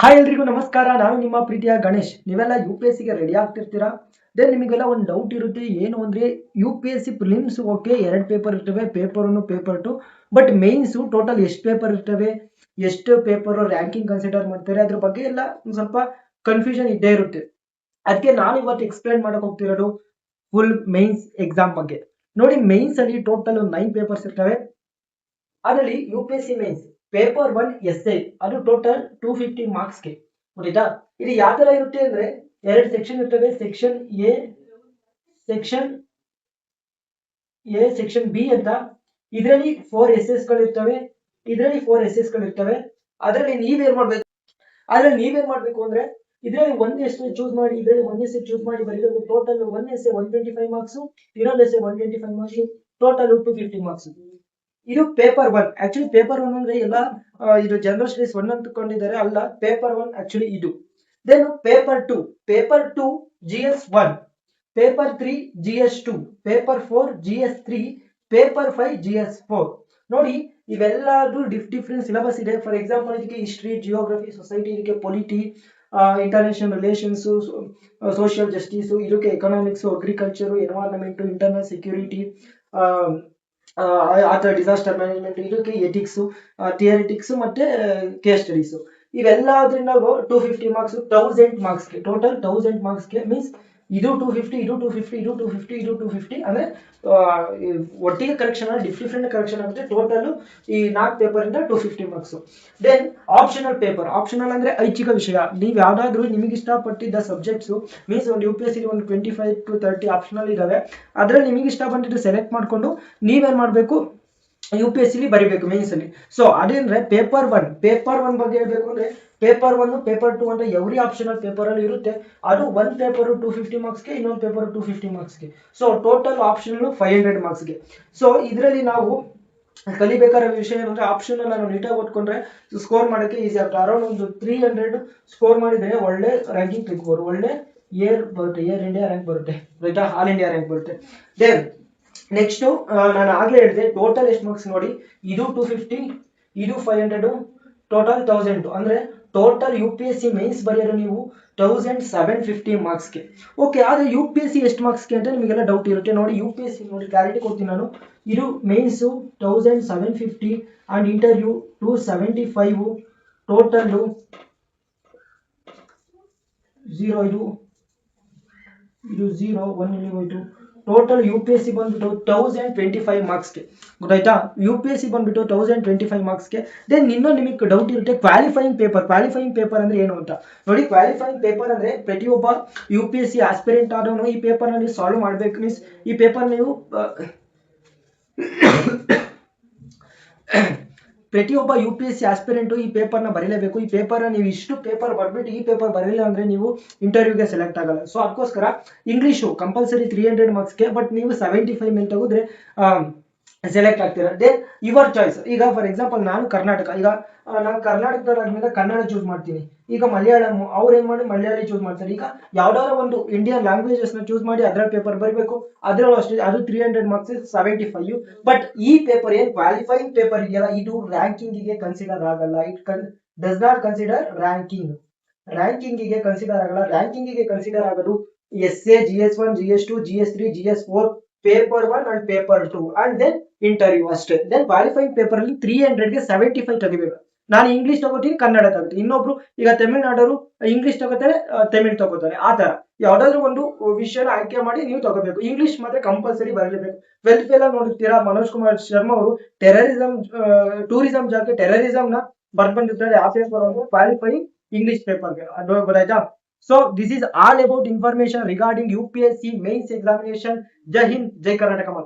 Hi ಎಲ್ರಿಗೂ ನಮಸ್ಕಾರ. ನಾನು ನಿಮ್ಮ ಪ್ರೀತಿಯ ಗಣೇಶ್. ನೀವೆಲ್ಲ ಯು ಪಿ ಎಸ್ ಸಿಗೆ ರೆಡಿ ಆಗ್ತಿರ್ತೀರಾ. ದೆನ್ ನಿಮಗೆಲ್ಲ ಒಂದು ಡೌಟ್ ಇರುತ್ತೆ, ಏನು ಅಂದರೆ U P S C prelims okay 2 paper ಇರ್ತವೆ, paper 1 paper 2. But mains total ಎಷ್ಟು ಪೇಪರ್ ಇರ್ತವೆ, ಎಷ್ಟು ಪೇಪರ್ ರ್ಯಾಂಕಿಂಗ್ ಕನ್ಸಿಡರ್ ಮಾಡ್ತಾರೆ, ಅದ್ರ ಬಗ್ಗೆ ಎಲ್ಲ ಒಂದು ಸ್ವಲ್ಪ ಕನ್ಫ್ಯೂಷನ್ ಇದ್ದೇ ಇರುತ್ತೆ. ಅದಕ್ಕೆ ನಾನು ಇವತ್ತು ಎಕ್ಸ್ಪ್ಲೈನ್ ಮಾಡಕ್ ಹೋಗ್ತಿರೋದು ಫುಲ್ ಮೇನ್ಸ್ ಎಕ್ಸಾಮ್ ಬಗ್ಗೆ. ನೋಡಿ, ಮೇನ್ಸ್ ಅಲ್ಲಿ ಟೋಟಲ್ 9 ಪೇಪರ್ಸ್ ಇರ್ತವೆ. ಅದರಲ್ಲಿ U P S C mains paper 1 S I ಅದು ಟೋಟಲ್ 250 ಮಾರ್ಕ್ಸ್ಗೆ. ಗೊತ್ತಾಯ್ತಾ? ಇದು ಯಾವ ತರ ಇರುತ್ತೆ ಅಂದ್ರೆ, 2 ಸೆಕ್ಷನ್ ಇರ್ತವೆ. Section A, section section B ಅಂತ. ಇದರಲ್ಲಿ 4 ಎಸ್ ಗಳಿರ್ತವೆ, ಇದರಲ್ಲಿ 4 ಎಸ್ ಗಳಿರ್ತವೆ. ಅದರಲ್ಲಿ ನೀವೇನ್ ಮಾಡ್ಬೇಕು ಅಂದ್ರೆ, ಇದರಲ್ಲಿ 1 ಎಸ್ ಚೂಸ್ ಮಾಡಿ, ಇದರಲ್ಲಿ 1 ಎಸ್ ಚೂಸ್ ಮಾಡಿ ಬರೀಬೇಕು. ಟೋಟಲ್ 1 ಎಸ್ 125 ಮಾರ್ಕ್ಸ್, ಇನ್ನೊಂದು ಎಸ್ 125 ಮಾರ್ಕ್ಸ್, ಟೋಟಲ್ 250 ಮಾರ್ಕ್ಸ್. ಇದು ಪೇಪರ್ 1. ಆಕ್ಚುಲಿ ಪೇಪರ್ 1 ಅಂದ್ರೆ ಎಲ್ಲ ಇದು ಜನರಲ್ ಸ್ಟಡೀಸ್ 1 ಅಂತಕೊಂಡಿದ್ದಾರೆ, ಅಲ್ಲ. ಪೇಪರ್ 1 ಆಕ್ಚುಲಿ ಇದು. Then paper 2 G S 1, paper 3 G S 2, paper 4 G S 3, paper 5 G S 4. ನೋಡಿ, ಇವೆಲ್ಲದೂ ಡಿಫ್ರೆಂಟ್ ಸಿಲೆಬಸ್ ಇದೆ. ಫಾರ್ ಎಕ್ಸಾಂಪಲ್, ಇದಕ್ಕೆ ಹಿಸ್ಟ್ರಿ, ಜಿಯೋಗ್ರಫಿ, ಸೊಸೈಟಿ, ಇದಕ್ಕೆ polity, international relations, social justice, ಇದಕ್ಕೆ economics, agriculture, environment, internal security, ಅಥವಾ disaster management, ಇದಕ್ಕೆ ethics, theoretics ಮತ್ತೆ case studies. ಇವೆಲ್ಲದ್ರಿಂದ 250 ಮಾರ್ಕ್ಸ್, 1000 ಮಾರ್ಕ್ಸ್ಗೆ, ಟೋಟಲ್ 1000 ಮಾರ್ಕ್ಸ್ಗೆ. ಮೀನ್ಸ್ ಇದು 250, ಇದು 250, ಇದು 250, ಇದು 250 ಅಂದ್ರೆ ಒಟ್ಟಿಗೆ ಕರೆಕ್ಷನ್, ಡಿಫ್ರೆಂಟ್ ಕರೆಕ್ಷನ್ ಆಗುತ್ತೆ. ಟೋಟಲ್ ಈ 4 ಪೇಪರ್ ಇಂದ 250 marks. Then optional paper. Optional ಅಂದ್ರೆ ಐಚ್ಛಿಕ ವಿಷಯ. ನೀವು ಯಾವ್ದಾದ್ರು ನಿಮಗೆ ಇಷ್ಟಪಟ್ಟಿದ್ದ ಸಬ್ಜೆಕ್ಟ್ಸ್, ಮೀನ್ಸ್ ಒಂದು ಯು ಪಿ ಎಸ್ ಸಿ ಒಂದು 25 to 30 ಆಪ್ಷನಲ್ ಇದಾವೆ. ಅದ್ರಲ್ಲಿ ನಿಮಗೆ ಇಷ್ಟಪಟ್ಟಿದ್ದು ಸೆಲೆಕ್ಟ್ ಮಾಡ್ಕೊಂಡು ನೀವೇನ್ ಮಾಡ್ಬೇಕು, ಯು ಪಿ ಎಸ್ ಸಿ ಬರೀಬೇಕು ಮೇನ್ಸ್ ಅಲ್ಲಿ. ಸೊ ಅದೇಂದ್ರೆ ಪೇಪರ್ 1 ಬಗ್ಗೆ ಹೇಳ್ಬೇಕು ಅಂದ್ರೆ, ಪೇಪರ್ 1, ಪೇಪರ್ 2 ಅಂತ ಎವ್ರಿ ಆಪ್ಷನಲ್ ಪೇಪರ್ ಅಲ್ಲಿ ಇರುತ್ತೆ. ಅದು ಒಂದು ಪೇಪರ್ 250 ಮಾರ್ಕ್ಸ್ಗೆ, ಇನ್ನೊಂದು ಪೇಪರ್ 250 ಮಾರ್ಕ್ಸ್ಗೆ. ಸೊ ಟೋಟಲ್ ಆಪ್ಷನಲ್ 500 ಮಾರ್ಕ್ಸ್ಗೆ. ಸೊ ಇದರಲ್ಲಿ ನಾವು ಕಲಿಬೇಕಾದ ವಿಷಯ ಏನಂದ್ರೆ, ಆಪ್ಷನ್ ನಾವು ನೀಟಾಗಿ ಓದ್ಕೊಂಡ್ರೆ ಸ್ಕೋರ್ ಮಾಡೋಕ್ಕೆ ಈಸಿ ಆಗುತ್ತೆ. ಅರೌಂಡ್ ಒಂದು 300 ಸ್ಕೋರ್ ಮಾಡಿದ್ರೆ ಒಳ್ಳೆ ರ್ಯಾಂಕಿಂಗ್ ತೆಗಿಬೋದು, ಒಳ್ಳೆ ಏರ್ ಬರುತ್ತೆ, ಏರ್ ಇಂಡಿಯಾ ರ್ಯಾಂಕ್ ಬರುತ್ತೆ, ಆಯ್ತಾ, ಆಲ್ ಇಂಡಿಯಾ ರ್ಯಾಂಕ್ ಬರುತ್ತೆ. ದೆನ್ ನೆಕ್ಸ್ಟ್ ನಾನು ಆಗ್ಲೇ ಹೇಳಿದೆ, ಟೋಟಲ್ ಎಷ್ಟು ಮಾರ್ಕ್ಸ್ ನೋಡಿ, ಇದು 250, ಇದು 500, ಟೋಟಲ್ 1000. ಅಂದ್ರೆ total U P S C mains ಬರೆಯೋದು ನೀವು 1750 ಮಾರ್ಕ್ಸ್ಗೆ. ಓಕೆ, ಆದ್ರೆ ಯು ಪಿ ಎಸ್ ಸಿ ಎಷ್ಟು ಮಾರ್ಕ್ಸ್ಗೆ ಅಂತ ನಿಮಗೆಲ್ಲ ಡೌಟ್ ಇರುತ್ತೆ. ನೋಡಿ, ಯು ಪಿ ಎಸ್ ಸಿ ನೋಡಿ ಕ್ಲಾರಿಟಿ ಕೊಡ್ತೀನಿ ನಾನು. ಇದು ಮೇನ್ಸು 1750 ಅಂಡ್ ಇಂಟರ್ವ್ಯೂ 275, ಟೋಟಲ್ 0, ಇದು 0, 1 ಇಲ್ಲಿ ಹೋಯ್ತು. Total U P S C ಬಂದ್ಬಿಟ್ಟು 1025 ಮಾರ್ಕ್ಸ್ಗೆ. ಗೊತ್ತಾಯ್ತಾ? ಯು ಪಿ ಎಸ್ ಸಿ ಬಂದ್ಬಿಟ್ಟು 1025 ಮಾರ್ಕ್ಸ್ಗೆ. ದೆನ್ ಇನ್ನೊಂದು ನಿಮಗೆ ಡೌಟ್ ಇರುತ್ತೆ, ಕ್ವಾಲಿಫೈಯಿಂಗ್ ಪೇಪರ್ ಅಂದ್ರೆ ಏನು ಅಂತ. ನೋಡಿ, ಕ್ವಾಲಿಫೈಯಿಂಗ್ ಪೇಪರ್ ಅಂದ್ರೆ ಪ್ರತಿಯೊಬ್ಬ U P S C aspirant ಆದವನು ಈ ಪೇಪರ್ ನಲ್ಲಿ ಸಾಲ್ವ್ ಮಾಡ್ಬೇಕು. ಮೀನ್ಸ್ ಈ ಪೇಪರ್ ನೀವು ಪ್ರತಿಯೊಬ್ಬ U P S C aspirant ಈ ಪೇಪರ್ನ ಬರೀಲೇಬೇಕು. ಈ ಪೇಪರ್ ನೀವು ಇಷ್ಟು ಪೇಪರ್ ಬರ್ಬಿಟ್ಟು ಈ ಪೇಪರ್ ಬರಲಿಲ್ಲ ಅಂದ್ರೆ ನೀವು ಇಂಟರ್ವ್ಯೂಗೆ ಸೆಲೆಕ್ಟ್ ಆಗಲ್ಲ. ಸೊ ಅದಕ್ಕೋಸ್ಕರ ಇಂಗ್ಲಿಷು ಕಂಪಲ್ಸರಿ 300 ಮಾರ್ಕ್ಸ್ಗೆ. ಬಟ್ ನೀವು 75 ಮೇಲೆ ತೆಗೆದ್ರೆ ಸೆಲೆಕ್ಟ್ ಆಗ್ತೀರಾ. Then your choice. ಈಗ ಫಾರ್ ಎಕ್ಸಾಂಪಲ್ ನಾನು ಕರ್ನಾಟಕ, ಈಗ ನಾನು ಕರ್ನಾಟಕದವರಾದ್ಮೇಲೆ ಕನ್ನಡ ಚೂಸ್ ಮಾಡ್ತೀನಿ. ಈಗ ಮಲಯಾಳಂ ಅವ್ರು ಏನ್ ಮಾಡಿ ಮಲಯಾಳಿ ಚೂಸ್ ಮಾಡ್ತಾರೆ. ಈಗ ಯಾವ್ದಾದ್ರು ಒಂದು ಇಂಡಿಯನ್ ಲ್ಯಾಂಗ್ವೇಜಸ್ ನ ಚೂಸ್ ಮಾಡಿ ಅದರ ಪೇಪರ್ ಬರಬೇಕು. ಅದ್ರಲ್ಲೂ ಅಷ್ಟೇ, ಅದು 300 ಮಾರ್ಕ್ಸ್ 75. ಬಟ್ ಈ ಪೇಪರ್ ಏನ್ ಕ್ವಾಲಿಫೈಯಿಂಗ್ ಪೇಪರ್ ಇದೆಯಲ್ಲ, ಇದು ರ್ಯಾಂಕಿಂಗ್ ಗೆ ಕನ್ಸಿಡರ್ ಆಗಲ್ಲ. It does not consider ranking ಗೆ ಕನ್ಸಿಡರ್ ಆಗಲ್ಲ. ರ್ಯಾಂಕಿಂಗ್ ಗೆ ಕನ್ಸಿಡರ್ ಆಗೋದು essay, G S 1, G S 2, G S 3, G S 4, paper 1 and paper 2 and then interview ಅಷ್ಟೇ. ದೆನ್ ಕ್ವಾಲಿಫೈಯಿಂಗ್ ಪೇಪರ್ ಅಲ್ಲಿ 300ಗೆ 75 ತೆಗಿಬೇಕು. ನಾನು ಇಂಗ್ಲಿಷ್ ತಗೋತೀನಿ, ಕನ್ನಡ ತಗೋತೀನಿ. ಇನ್ನೊಬ್ರು ಈಗ ತಮಿಳ್ನಾಡವರು ಇಂಗ್ಲಿಷ್ ತಗೋತಾರೆ, ತಮಿಳ್ ತಗೋತಾರೆ. ಆ ತರ ಯಾವ್ದಾದ್ರು ಒಂದು ವಿಷಯನ ಆಯ್ಕೆ ಮಾಡಿ ನೀವು ತಗೋಬೇಕು. ಇಂಗ್ಲಿಷ್ ಮಾತ್ರ ಕಂಪಲ್ಸರಿ ಬರಲೇಬೇಕು. 12th ಫೇಲ್ ನೋಡಿರ್ತೀರಾ, ಮನೋಜ್ ಕುಮಾರ್ ಶರ್ಮಾ ಅವರು ಟೂರಿಸಂ ಜಾಗಕ್ಕೆ ಟೆರರಿಸಂ ನ ಬರ್ಬಂದಿರ್ತಾರೆ. ಆ ಪೇಪರ್ ಒಂದು ಕ್ವಾಲಿಫೈಯಿಂಗ್ ಇಂಗ್ಲಿಷ್ ಪೇಪರ್ಗೆ. ಅದು ಗೊತ್ತಾಯ್ತಾ? So this is all about information regarding UPSC mains examination. Jai Hind, Jai Karnataka.